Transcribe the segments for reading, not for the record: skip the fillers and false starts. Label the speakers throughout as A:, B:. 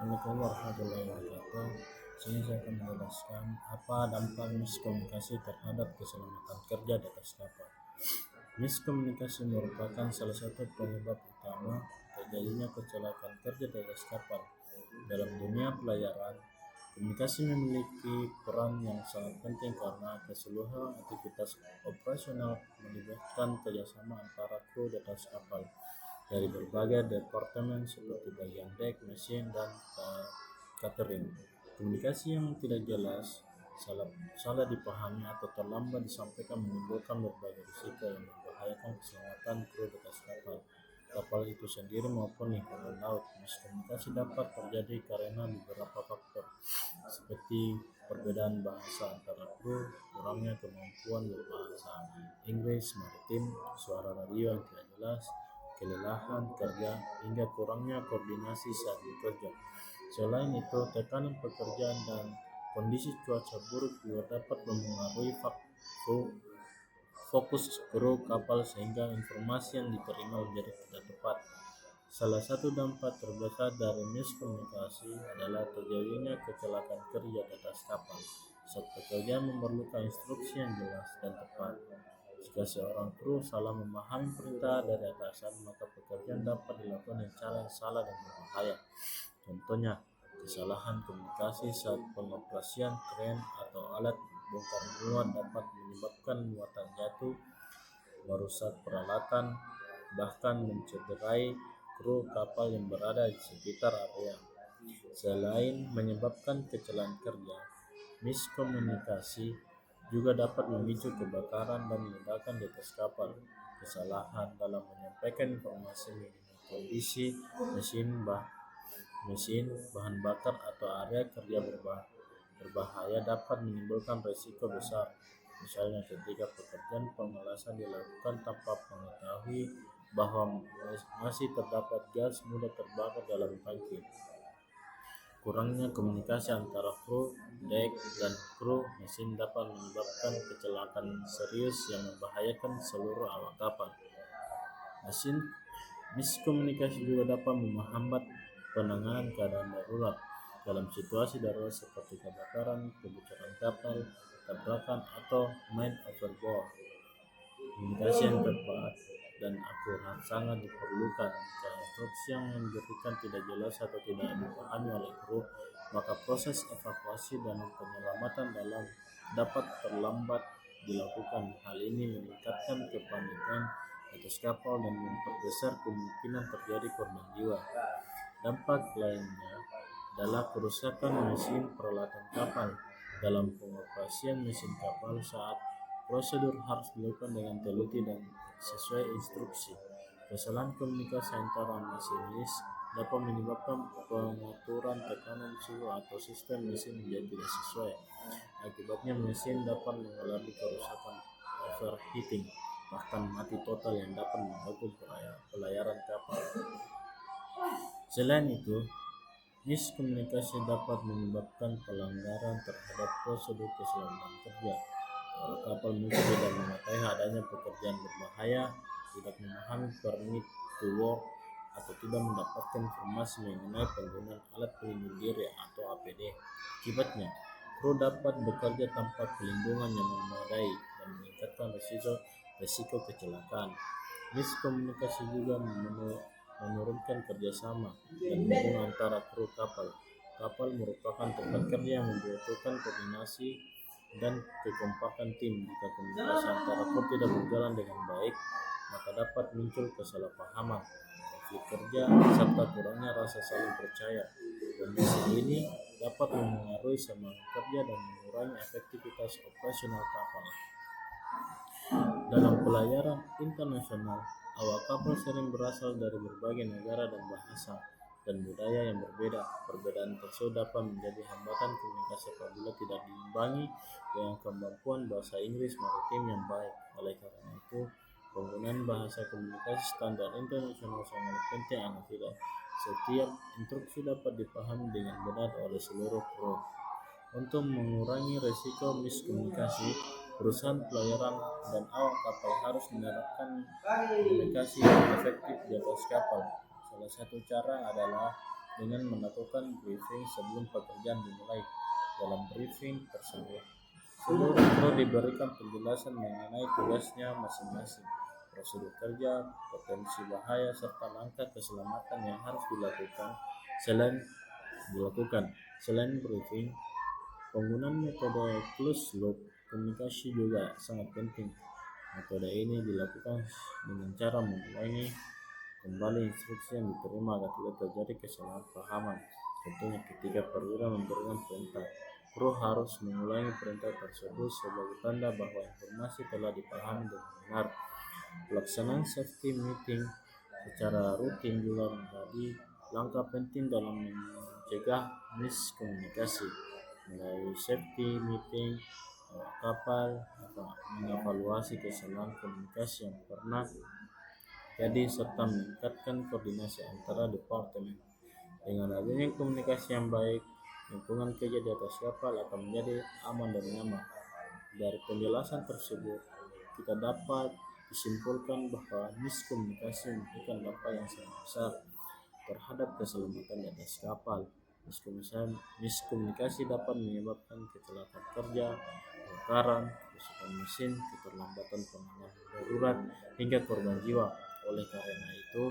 A: Assalamualaikum warahmatullahi wabarakatuh. Sini saya akan menjelaskan apa dampak miskomunikasi terhadap keselamatan kerja di atas kapal. Miskomunikasi merupakan salah satu penyebab utama terjadinya kecelakaan kerja di atas kapal. Dalam dunia pelayaran, komunikasi memiliki peran yang sangat penting karena keseluruhan aktivitas operasional melibatkan kerjasama antara kru di atas kapal dari berbagai departemen seperti bagian dek, mesin, dan catering. Komunikasi yang tidak jelas, salah dipahami atau terlambat disampaikan menimbulkan berbagai risiko yang membahayakan keselamatan kru di atas kapal itu sendiri maupun lingkungan laut. Miskomunikasi dapat terjadi karena beberapa faktor seperti perbedaan bahasa antara kru, kurangnya kemampuan berbahasa Inggris maritim, suara radio yang tidak jelas, kelelahan kerja, hingga kurangnya koordinasi saat bekerja. Selain itu, tekanan pekerjaan dan kondisi cuaca buruk juga dapat mempengaruhi fokus kru kapal sehingga informasi yang diterima menjadi tidak tepat. Salah satu dampak terbesar dari miskomunikasi adalah terjadinya kecelakaan kerja di atas kapal saat pekerjaan memerlukan instruksi yang jelas dan tepat. Jika seorang kru salah memahami perintah dari atasan, maka pekerjaan dapat dilakukan dengan cara yang salah dan berbahaya. Contohnya, kesalahan komunikasi saat pengoperasian kren atau alat bongkar muat dapat menyebabkan muatan jatuh, merusak peralatan, bahkan mencederai kru kapal yang berada di sekitar area. Selain menyebabkan kecelakaan kerja, miskomunikasi juga dapat memicu kebakaran dan ledakan di atas kapal. Kesalahan dalam menyampaikan informasi mengenai kondisi mesin, bahan bakar, atau area kerja berbahaya dapat menimbulkan risiko besar. Misalnya ketika pekerjaan pengelasan dilakukan tanpa mengetahui bahwa masih terdapat gas mudah terbakar dalam tangki. Kurangnya komunikasi antara kru dek dan kru mesin dapat menyebabkan kecelakaan serius yang membahayakan seluruh awak kapal. Miskomunikasi juga dapat menghambat penanganan keadaan darurat. Dalam situasi darurat seperti kebakaran, kebocoran kapal, tabrakan, atau main overboard, komunikasi yang tepat dan akurat sangat diperlukan. Jika instruksi yang diberikan tidak jelas atau tidak dipahami oleh kru, maka proses evakuasi dan penyelamatan dapat terlambat dilakukan. Hal ini meningkatkan kepanikan atas kapal dan memperbesar kemungkinan terjadi korban jiwa. Dampak lainnya adalah kerusakan mesin peralatan kapal. Dalam pengoperasian mesin kapal saat prosedur harus dilakukan dengan teliti dan sesuai instruksi. Kesalahan komunikasi antara masinis dapat menyebabkan pengaturan tekanan suhu atau sistem mesin menjadi tidak sesuai. Akibatnya mesin dapat mengalami kerusakan overheating, bahkan mati total yang dapat mengganggu pelayaran kapal. Selain itu, miskomunikasi dapat menyebabkan pelanggaran terhadap prosedur keselamatan kerja. Kalau kapal mungkin tidak mengetahui adanya pekerjaan berbahaya, tidak memahami permit to work, atau tidak mendapatkan informasi mengenai penggunaan alat pelindung diri atau APD. Akibatnya, kru dapat bekerja tanpa pelindungan yang memadai dan meningkatkan risiko kecelakaan. Miskomunikasi juga menurunkan kerjasama dan hubungan antara kru kapal. Kapal merupakan tempat kerja yang membutuhkan koordinasi dan kekompakan tim. Jika komunikasi antara kru tidak berjalan dengan baik, maka dapat muncul kesalahpahaman, konflik kerja, serta kurangnya rasa saling percaya. Kondisi ini dapat mempengaruhi semangat kerja dan mengurangi efektivitas operasional kapal. Dalam pelayaran internasional, awak kapal sering berasal dari berbagai negara dan bahasa dan budaya yang berbeda. Perbedaan tersebut dapat menjadi hambatan komunikasi apabila tidak diimbangi dengan kemampuan bahasa Inggris maritim yang baik. Oleh karena itu, penggunaan bahasa komunikasi standar internasional sangat penting agar tidak setiap instruksi dapat dipahami dengan benar oleh seluruh kru. Untuk mengurangi risiko miskomunikasi, perusahaan pelayaran dan awak kapal harus menerapkan komunikasi yang efektif di atas kapal. Salah satu cara adalah dengan melakukan briefing sebelum pekerjaan dimulai. Dalam briefing tersebut, seluruh kru diberikan penjelasan mengenai tugasnya masing-masing, prosedur kerja, potensi bahaya, serta langkah keselamatan yang harus dilakukan. Selain briefing, penggunaan metode closed loop komunikasi juga sangat penting. Metode ini dilakukan dengan cara mengulangi kembali instruksi yang diterima agar tidak terjadi kesalahpahaman. Contohnya ketika perwira memberikan perintah, kru harus mengulangi perintah tersebut sebagai tanda bahwa informasi telah dipahami dengan benar. Pelaksanaan safety meeting secara rutin juga menjadi langkah penting dalam mencegah miskomunikasi. Melalui safety meeting, awak kapal mengevaluasi kesalahan komunikasi yang pernah jadi serta meningkatkan koordinasi antara departemen. Dengan adanya komunikasi yang baik, lingkungan kerja di atas kapal akan menjadi aman dan nyaman. Dari penjelasan tersebut, kita dapat disimpulkan bahwa miskomunikasi memberikan dampak yang sangat besar terhadap keselamatan di atas kapal. Miskomunikasi dapat menyebabkan kecelakaan kerja, kebakaran, kerusakan mesin, keterlambatan penanganan darurat, hingga korban jiwa. Oleh karena itu,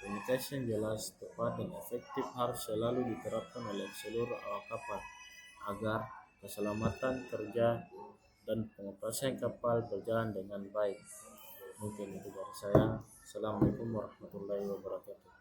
A: komunikasi yang jelas, tepat, dan efektif harus selalu diterapkan oleh seluruh awak kapal agar keselamatan kerja dan pengoperasian kapal berjalan dengan baik. Mungkin itu dari saya. Assalamualaikum warahmatullahi wabarakatuh.